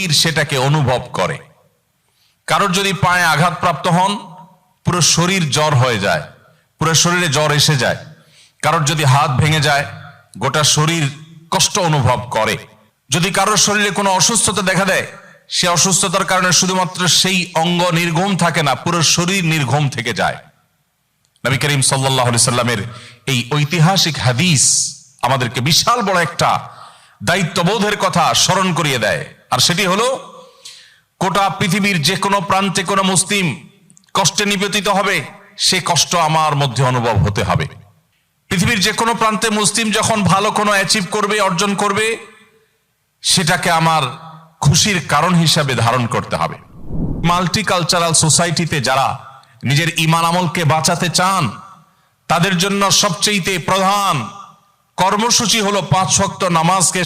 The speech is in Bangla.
শরীর সেটাকে অনুভব করে। কারোর যদি পায়ে আঘাতপ্রাপ্ত হন, পুরো শরীর জ্বর হয়ে যায়, পুরো শরীরে জ্বর এসে যায়। কারোর যদি হাত ভেঙে যায়, গোটা শরীর কষ্ট অনুভব করে। যদি কারোর শরীরে কোনো অসুস্থতা দেখা দেয়, সে অসুস্থতার কারণে শুধুমাত্র সেই অঙ্গ নির্ঘুম থাকে না, পুরো শরীর নির্ঘুম থেকে যায়। নবী করিম সাল্লাল্লাহু আলাইহি সাল্লামের এই ঐতিহাসিক হাদিস আমাদেরকে বিশাল বড় একটা দায়িত্ববোধের কথা স্মরণ করিয়ে দেয়। আর সেটি হলো, গোটা পৃথিবীর যে কোনো প্রান্তে কোনো মুসলিম কষ্টে নিপতিত হবে, সে কষ্ট আমার মধ্যে অনুভব হতে হবে। পৃথিবীর যে কোনো প্রান্তে মুসলিম যখন ভালো কোনো অ্যাচিভ করবে, অর্জন করবে, সেটাকে আমার খুশির কারণ হিসাবে ধারণ করতে হবে। মাল্টিকালচারাল সোসাইটিতে যারা নিজের ঈমান আমলকে বাঁচাতে চান, তাদের জন্য সবচেয়ে প্রধান কর্মসূচি হলো 5 ওয়াক্ত নামাজকে